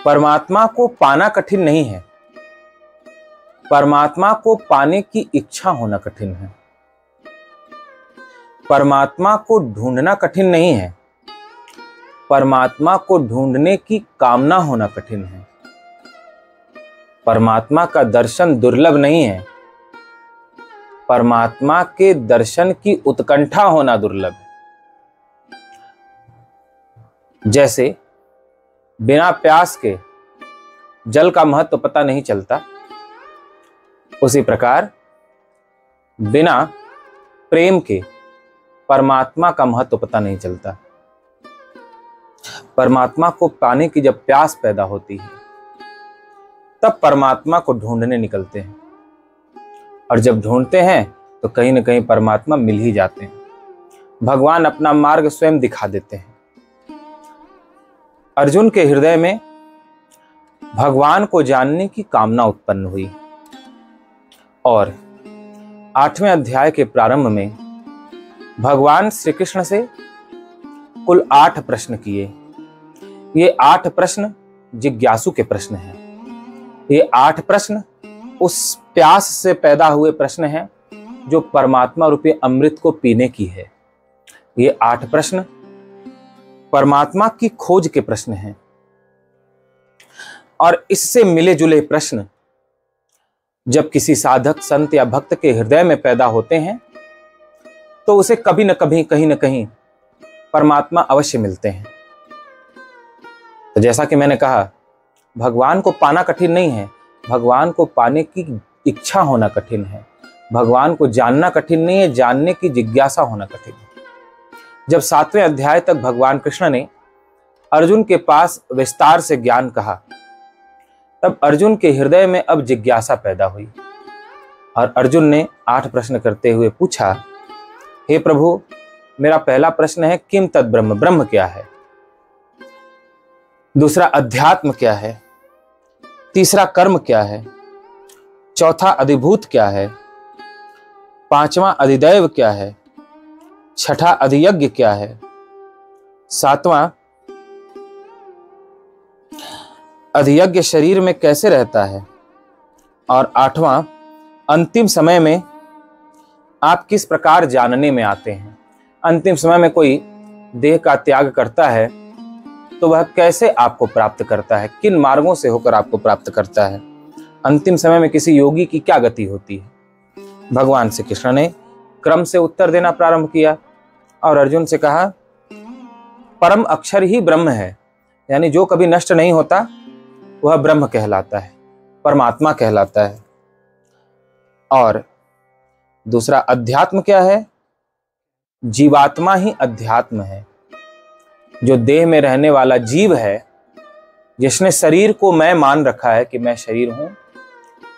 परमात्मा को पाना कठिन नहीं है, परमात्मा को पाने की इच्छा होना कठिन है। परमात्मा को ढूंढना कठिन नहीं है, परमात्मा को ढूंढने की कामना होना कठिन है। परमात्मा का दर्शन दुर्लभ नहीं है, परमात्मा के दर्शन की उत्कंठा होना दुर्लभ है। जैसे बिना प्यास के जल का महत्व पता नहीं चलता, उसी प्रकार बिना प्रेम के परमात्मा का महत्व पता नहीं चलता। परमात्मा को पाने की जब प्यास पैदा होती है तब परमात्मा को ढूंढने निकलते हैं, और जब ढूंढते हैं तो कहीं ना कहीं परमात्मा मिल ही जाते हैं। भगवान अपना मार्ग स्वयं दिखा देते हैं। अर्जुन के हृदय में भगवान को जानने की कामना उत्पन्न हुई, और 8वें अध्याय के प्रारंभ में भगवान श्री कृष्ण से कुल 8 प्रश्न किए। ये 8 प्रश्न जिज्ञासु के प्रश्न हैं। ये 8 प्रश्न उस प्यास से पैदा हुए प्रश्न हैं जो परमात्मा रूपी अमृत को पीने की है। ये 8 प्रश्न परमात्मा की खोज के प्रश्न हैं, और इससे मिले जुले प्रश्न जब किसी साधक, संत या भक्त के हृदय में पैदा होते हैं तो उसे कभी न कभी, कहीं न कहीं परमात्मा अवश्य मिलते हैं। तो जैसा कि मैंने कहा, भगवान को पाना कठिन नहीं है, भगवान को पाने की इच्छा होना कठिन है। भगवान को जानना कठिन नहीं है, जानने की जिज्ञासा होना कठिन है। जब 7वें अध्याय तक भगवान कृष्ण ने अर्जुन के पास विस्तार से ज्ञान कहा, तब अर्जुन के हृदय में अब जिज्ञासा पैदा हुई, और अर्जुन ने 8 प्रश्न करते हुए पूछा, हे प्रभु, मेरा पहला प्रश्न है, किम तद ब्रह्म, ब्रह्म क्या है? दूसरा, अध्यात्म क्या है? तीसरा, कर्म क्या है? चौथा, अधिभूत क्या है? 5वां, अधिदैव क्या है? 6ठा, अधियज्ञ क्या है? 7वां, अधियज्ञ शरीर में कैसे रहता है? और 8वां, अंतिम समय में आप किस प्रकार जानने में आते हैं? अंतिम समय में कोई देह का त्याग करता है तो वह कैसे आपको प्राप्त करता है, किन मार्गों से होकर आपको प्राप्त करता है? अंतिम समय में किसी योगी की क्या गति होती है? भगवान श्री कृष्ण ने क्रम से उत्तर देना प्रारंभ किया और अर्जुन से कहा, परम अक्षर ही ब्रह्म है, यानी जो कभी नष्ट नहीं होता वह ब्रह्म कहलाता है, परमात्मा कहलाता है। और दूसरा, अध्यात्म क्या है? जीवात्मा ही अध्यात्म है। जो देह में रहने वाला जीव है, जिसने शरीर को मैं मान रखा है कि मैं शरीर हूं,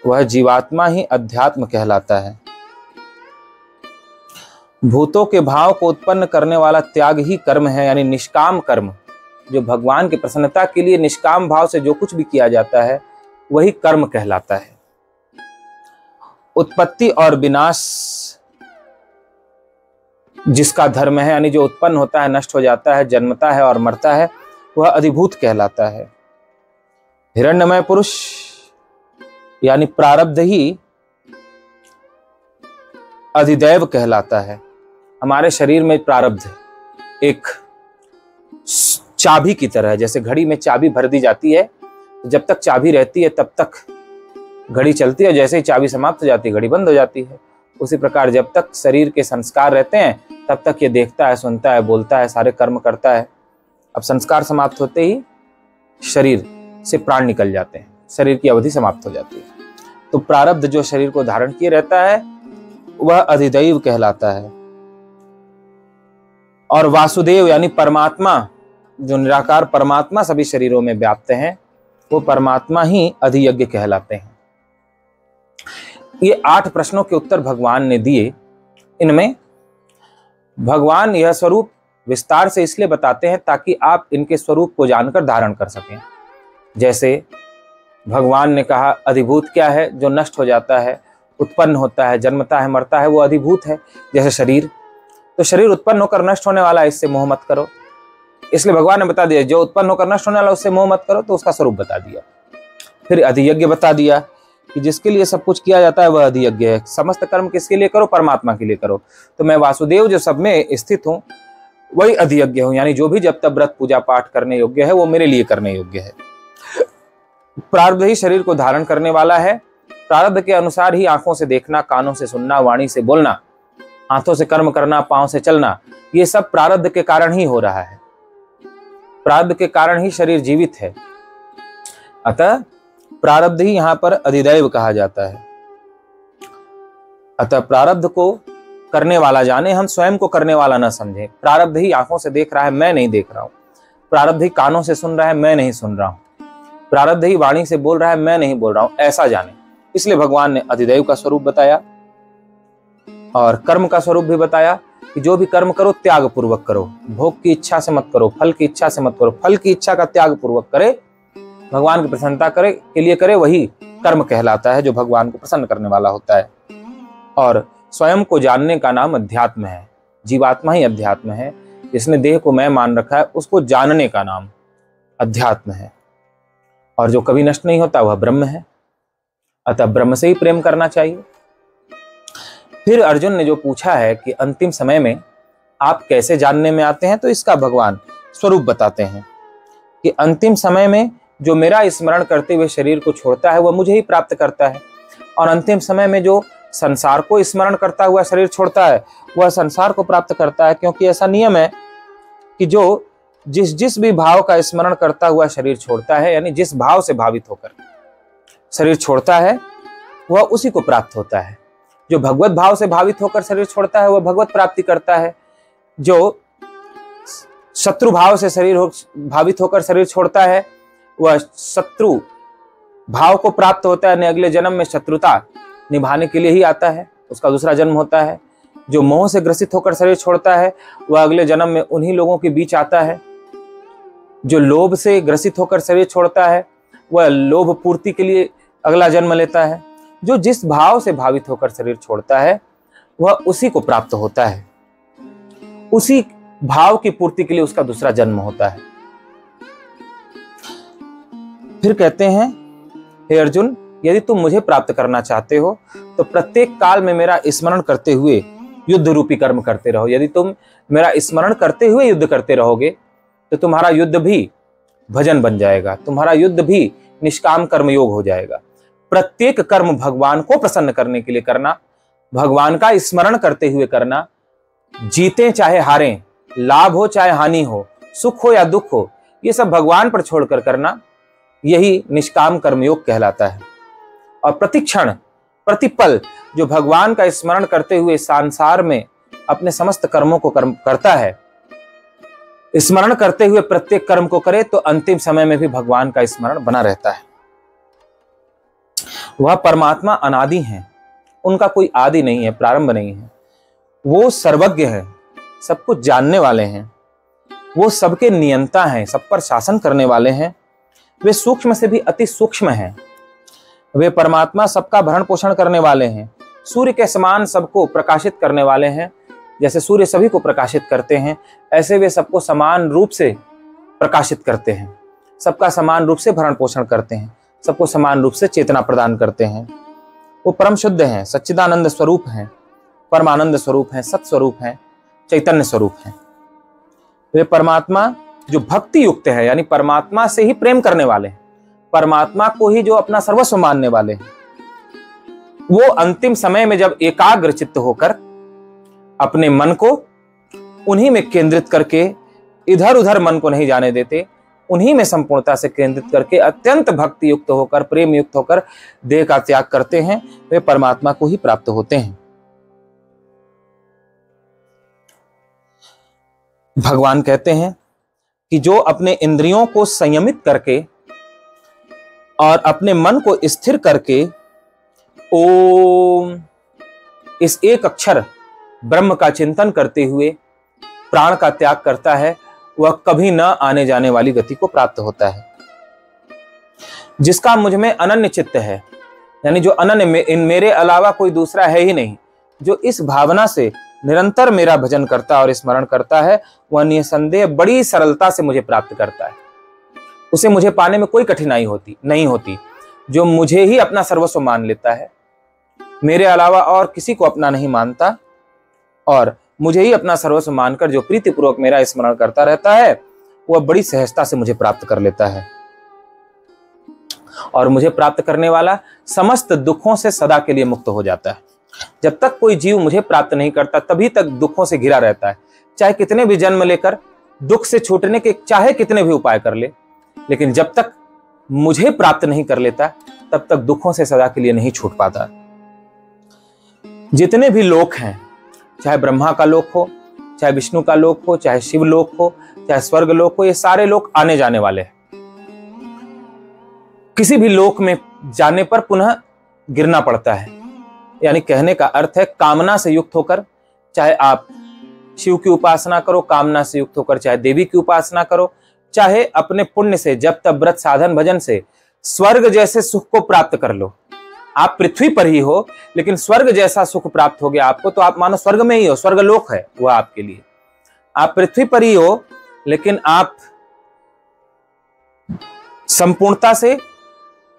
वह जीवात्मा ही अध्यात्म कहलाता है। भूतों के भाव को उत्पन्न करने वाला त्याग ही कर्म है, यानी निष्काम कर्म। जो भगवान की प्रसन्नता के लिए निष्काम भाव से जो कुछ भी किया जाता है वही कर्म कहलाता है। उत्पत्ति और विनाश जिसका धर्म है, यानी जो उत्पन्न होता है, नष्ट हो जाता है, जन्मता है और मरता है, वह अधिभूत कहलाता है। हिरण्यमय पुरुष यानी प्रारब्ध ही अधिदैव कहलाता है। हमारे शरीर में प्रारब्ध एक चाबी की तरह है। जैसे घड़ी में चाबी भर दी जाती है, जब तक चाबी रहती है तब तक घड़ी चलती है, जैसे ही चाबी समाप्त हो जाती है घड़ी बंद हो जाती है। उसी प्रकार जब तक शरीर के संस्कार रहते हैं तब तक ये देखता है, सुनता है, बोलता है, सारे कर्म करता है। अब संस्कार समाप्त होते ही शरीर से प्राण निकल जाते हैं, शरीर की अवधि समाप्त हो जाती है। तो प्रारब्ध जो शरीर को धारण किए रहता है वह अधिदैव कहलाता है। और वासुदेव यानी परमात्मा, जो निराकार परमात्मा सभी शरीरों में व्याप्त हैं, वो परमात्मा ही अधियज्ञ कहलाते हैं। ये 8 प्रश्नों के उत्तर भगवान ने दिए। इनमें भगवान यह स्वरूप विस्तार से इसलिए बताते हैं ताकि आप इनके स्वरूप को जानकर धारण कर सकें। जैसे भगवान ने कहा, अधिभूत क्या है? जो नष्ट हो जाता है, उत्पन्न होता है, जन्मता है, मरता है, वो अधिभूत है। जैसे शरीर, तो शरीर उत्पन्न होकर नष्ट होने वाला है, इससे मोह मत करो। इसलिए भगवान ने बता दिया जो उत्पन्न होकर नष्ट होने वाला उससे मोह मत करो, तो उसका स्वरूप बता दिया। फिर अधियज्ञ बता दिया कि जिसके लिए सब कुछ किया जाता है वह अधियज्ञ है। समस्त कर्म किसके लिए करो? परमात्मा के लिए करो। तो मैं वासुदेव जो सब में स्थित हूँ वही अधियज्ञ हूँ, यानी जो भी जब तक व्रत पूजा पाठ करने योग्य है वो मेरे लिए करने योग्य है। प्रारब्ध ही शरीर को धारण करने वाला है। प्रारब्ध के अनुसार ही आंखों से देखना, कानों से सुनना, वाणी से बोलना, हाथों से कर्म करना, पांव से चलना, ये सब प्रारब्ध के कारण ही हो रहा है। प्रारब्ध के कारण ही शरीर जीवित है। अतः प्रारब्ध ही यहां पर अधिदैव कहा जाता है। अतः प्रारब्ध को करने वाला जाने, हम स्वयं को करने वाला न समझे। प्रारब्ध ही आंखों से देख रहा है, मैं नहीं देख रहा हूं। प्रारब्ध ही कानों से सुन रहा है, मैं नहीं सुन रहा हूं। प्रारब्ध ही वाणी से बोल रहा है, मैं नहीं बोल रहा हूं, ऐसा जाने। इसलिए भगवान ने अधिदैव का स्वरूप बताया और कर्म का स्वरूप भी बताया कि जो भी कर्म करो त्याग पूर्वक करो, भोग की इच्छा से मत करो, फल की इच्छा से मत करो। फल की इच्छा का त्याग पूर्वक करे, भगवान की प्रसन्नता करे के लिए करे, वही कर्म कहलाता है जो भगवान को प्रसन्न करने वाला होता है। और स्वयं को जानने का नाम अध्यात्म है। जीवात्मा ही अध्यात्म है। जिसने देह को मैं मान रखा है उसको जानने का नाम अध्यात्म है। और जो कभी नष्ट नहीं होता वह ब्रह्म है। अतः ब्रह्म से ही प्रेम करना चाहिए। फिर अर्जुन ने जो पूछा है कि अंतिम समय में आप कैसे जानने में आते हैं, तो इसका भगवान स्वरूप बताते हैं कि अंतिम समय में जो मेरा स्मरण करते हुए शरीर को छोड़ता है वह मुझे ही प्राप्त करता है। और अंतिम समय में जो संसार को स्मरण करता हुआ शरीर छोड़ता है वह संसार को प्राप्त करता है। क्योंकि ऐसा नियम है कि जो जिस भी भाव का स्मरण करता हुआ शरीर छोड़ता है, यानी जिस भाव से भावित होकर शरीर छोड़ता है वह उसी को प्राप्त होता है। जो भगवत भाव से भावित होकर शरीर छोड़ता है वह भगवत प्राप्ति करता है। जो शत्रु भाव से भावित होकर शरीर छोड़ता है वह शत्रु भाव को प्राप्त होता है। अगले जन्म में शत्रुता निभाने के लिए ही आता है, उसका दूसरा जन्म होता है। जो मोह से ग्रसित होकर शरीर छोड़ता है वह अगले जन्म में उन्हीं लोगों के बीच आता है। जो लोभ से ग्रसित होकर शरीर छोड़ता है वह लोभ पूर्ति के लिए अगला जन्म लेता है। जो जिस भाव से भावित होकर शरीर छोड़ता है वह उसी को प्राप्त होता है। उसी भाव की पूर्ति के लिए उसका दूसरा जन्म होता है। फिर कहते हैं, हे अर्जुन, यदि तुम मुझे प्राप्त करना चाहते हो तो प्रत्येक काल में मेरा स्मरण करते हुए युद्ध रूपी कर्म करते रहो। यदि तुम मेरा स्मरण करते हुए युद्ध करते रहोगे तो तुम्हारा युद्ध भी भजन बन जाएगा, तुम्हारा युद्ध भी निष्काम कर्म योग हो जाएगा। प्रत्येक कर्म भगवान को प्रसन्न करने के लिए करना, भगवान का स्मरण करते हुए करना। जीते चाहे हारें, लाभ हो चाहे हानि हो, सुख हो या दुख हो, ये सब भगवान पर छोड़कर करना, यही निष्काम कर्मयोग कहलाता है। और प्रतिक्षण प्रतिपल जो भगवान का स्मरण करते हुए संसार में अपने समस्त कर्मों को करता है, स्मरण करते हुए प्रत्येक कर्म को करे, तो अंतिम समय में भी भगवान का स्मरण बना रहता है। वह परमात्मा अनादि हैं, उनका कोई आदि नहीं है, प्रारंभ नहीं है। वो सर्वज्ञ है, सब कुछ जानने वाले हैं। वो सबके नियंता हैं, सब पर शासन करने वाले हैं। वे सूक्ष्म से भी अति सूक्ष्म हैं। वे परमात्मा सबका भरण पोषण करने वाले हैं। सूर्य के समान सबको प्रकाशित करने वाले हैं। जैसे सूर्य सभी को प्रकाशित करते हैं, ऐसे वे सबको समान रूप से प्रकाशित करते हैं, सबका समान रूप से भरण पोषण करते हैं, सबको समान रूप से चेतना प्रदान करते हैं। वो परम शुद्ध हैं, सच्चिदानंद स्वरूप हैं, परमानंद स्वरूप हैं, सत स्वरूप हैं, चैतन्य स्वरूप हैं। वे परमात्मा जो भक्ति युक्त है, यानी परमात्मा से ही प्रेम करने वाले हैं, परमात्मा को ही जो अपना सर्वस्व मानने वाले हैं, वो अंतिम समय में जब एकाग्र चित्त होकर अपने मन को उन्हीं में केंद्रित करके इधर उधर मन को नहीं जाने देते, उन्हीं में संपूर्णता से केंद्रित करके अत्यंत भक्ति युक्त होकर, प्रेम युक्त होकर देह का त्याग करते हैं, वे परमात्मा को ही प्राप्त होते हैं। भगवान कहते हैं कि जो अपने इंद्रियों को संयमित करके और अपने मन को स्थिर करके ओम इस एक अक्षर ब्रह्म का चिंतन करते हुए प्राण का त्याग करता है, वह कभी न आने जाने वाली गति को प्राप्त होता है। जिसका मुझ में अनन्य चित्त है, यानी जो अनन्य, इन मेरे अलावा कोई दूसरा है ही नहीं, जो इस भावना से निरंतर मेरा भजन करता और स्मरण करता है, वह निसंदेह बड़ी सरलता से मुझे प्राप्त करता है। उसे मुझे पाने में कोई कठिनाई नहीं होती। जो मुझे ही अपना सर्वस्व मान लेता है, मेरे अलावा और किसी को अपना नहीं मानता, और मुझे ही अपना सर्वस्व मानकर जो प्रीतिपूर्वक मेरा स्मरण करता रहता है, वह बड़ी सहजता से मुझे प्राप्त कर लेता है। और मुझे प्राप्त करने वाला समस्त दुखों से सदा के लिए मुक्त हो जाता है। जब तक कोई जीव मुझे प्राप्त नहीं करता, तभी तक दुखों से घिरा रहता है। चाहे कितने भी जन्म लेकर दुख से छूटने के चाहे कितने भी उपाय कर ले, लेकिन जब तक मुझे प्राप्त नहीं कर लेता, तब तक दुखों से सदा के लिए नहीं छूट पाता। जितने भी लोक हैं, चाहे ब्रह्मा का लोक हो, चाहे विष्णु का लोक हो, चाहे शिव लोक हो, चाहे स्वर्ग लोक हो, ये सारे लोक आने जाने वाले हैं। किसी भी लोक में जाने पर पुनः गिरना पड़ता है। यानी कहने का अर्थ है, कामना से युक्त होकर चाहे आप शिव की उपासना करो, कामना से युक्त होकर चाहे देवी की उपासना करो, चाहे अपने पुण्य से जब तब व्रत साधन भजन से स्वर्ग जैसे सुख को प्राप्त कर लो। आप पृथ्वी पर ही हो, लेकिन स्वर्ग जैसा सुख प्राप्त हो गया आपको, तो आप मानो स्वर्ग में ही हो, स्वर्ग लोक है वह आपके लिए। आप पृथ्वी पर ही हो, लेकिन आप संपूर्णता से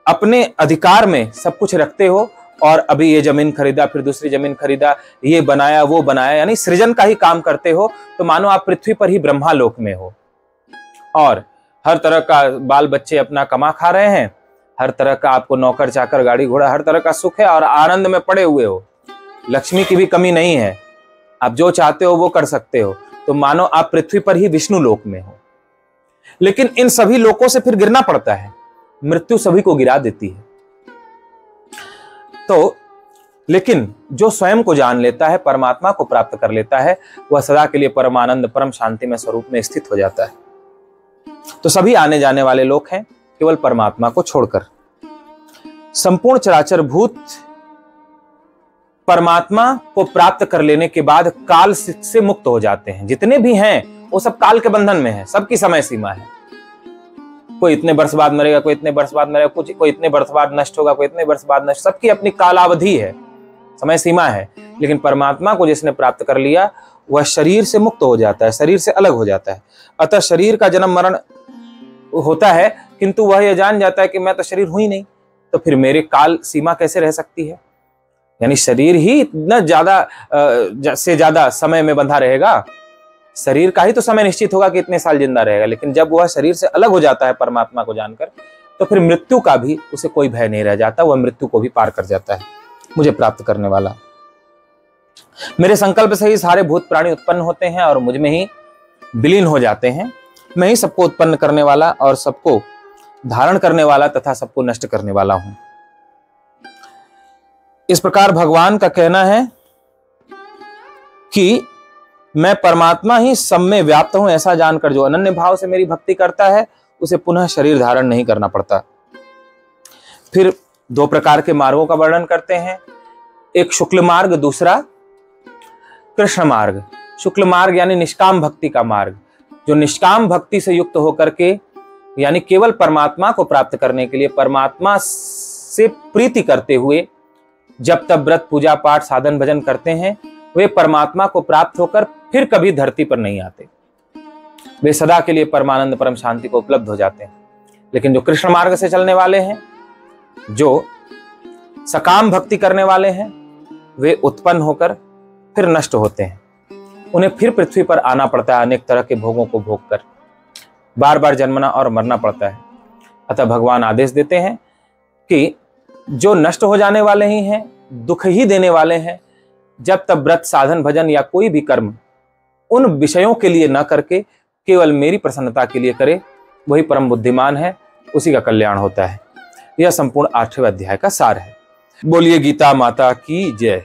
अपने अधिकार में सब कुछ रखते हो, और अभी ये जमीन खरीदा, फिर दूसरी जमीन खरीदा, ये बनाया वो बनाया, यानी सृजन का ही काम करते हो। तो मानो आप पृथ्वी पर ही ब्रह्मा लोक में हो, और हर तरह का बाल बच्चे अपना कमा खा रहे हैं, हर तरह का आपको नौकर चाकर गाड़ी घोड़ा हर तरह का सुख है, और आनंद में पड़े हुए हो। लक्ष्मी की भी कमी नहीं है, आप जो चाहते हो वो कर सकते हो। तो मानो आप पृथ्वी पर ही विष्णु लोक में हो। लेकिन इन सभी लोकों से फिर गिरना पड़ता है, मृत्यु सभी को गिरा देती है। तो लेकिन जो स्वयं को जान लेता है, परमात्मा को प्राप्त कर लेता है, वह सदा के लिए परमानंद परम शांति में स्वरूप में स्थित हो जाता है। तो सभी आने जाने वाले लोग हैं, केवल परमात्मा को छोड़कर। संपूर्ण चराचर भूत परमात्मा को प्राप्त कर लेने के बाद काल से मुक्त हो जाते हैं। जितने भी हैं वो सब काल के बंधन में है, सबकी समय सीमा है। कोई इतने वर्ष बाद मरेगा, कोई इतने वर्ष बाद मरेगा, कोई इतने वर्ष बाद नष्ट होगा, कोई इतने वर्ष बाद नष्ट, सबकी अपनी कालावधि है, समय सीमा है। लेकिन परमात्मा को जिसने प्राप्त कर लिया, वह शरीर से मुक्त हो जाता है, शरीर से अलग हो जाता है। अतः शरीर का जन्म मरण होता है, किंतु वह यह जान जाता है कि मैं तो शरीर हूं ही नहीं, तो फिर मेरे काल सीमा कैसे रह सकती है। यानी शरीर ही इतना ज्यादा समय में बंधा रहेगा, शरीर का ही तो समय निश्चित होगा कि इतने साल जिंदा रहेगा। लेकिन जब वह शरीर से अलग हो जाता है परमात्मा को जानकर, तो फिर मृत्यु का भी उसे कोई भय नहीं रह जाता, वह मृत्यु को भी पार कर जाता है। मुझे प्राप्त करने वाला, मेरे संकल्प से ही सारे भूत प्राणी उत्पन्न होते हैं और मुझ में ही विलीन हो जाते हैं। मैं ही सबको उत्पन्न करने वाला और सबको धारण करने वाला तथा सबको नष्ट करने वाला हूं। इस प्रकार भगवान का कहना है कि मैं परमात्मा ही सब में व्याप्त हूं। ऐसा जानकर जो अनन्य भाव से मेरी भक्ति करता है, उसे पुनः शरीर धारण नहीं करना पड़ता। फिर दो प्रकार के मार्गों का वर्णन करते हैं, एक शुक्ल मार्ग, दूसरा कृष्ण मार्ग। शुक्ल मार्ग यानी निष्काम भक्ति का मार्ग, जो निष्काम भक्ति से युक्त होकर के यानी केवल परमात्मा को प्राप्त करने के लिए परमात्मा से प्रीति करते हुए जब तब व्रत पूजा पाठ साधन भजन करते हैं, वे परमात्मा को प्राप्त होकर फिर कभी धरती पर नहीं आते। वे सदा के लिए परमानंद परम शांति को उपलब्ध हो जाते हैं। लेकिन जो कृष्ण मार्ग से चलने वाले हैं, जो सकाम भक्ति करने वाले हैं, वे उत्पन्न होकर फिर नष्ट होते हैं। उन्हें फिर पृथ्वी पर आना पड़ता है, अनेक तरह के भोगों को भोग कर बार बार जन्मना और मरना पड़ता है। अतः भगवान आदेश देते हैं कि जो नष्ट हो जाने वाले ही हैं, दुख ही देने वाले हैं, जब तब व्रत साधन भजन या कोई भी कर्म उन विषयों के लिए न करके केवल मेरी प्रसन्नता के लिए करे, वही परम बुद्धिमान है, उसी का कल्याण होता है। यह संपूर्ण 8वें अध्याय का सार है। बोलिए गीता माता की जय।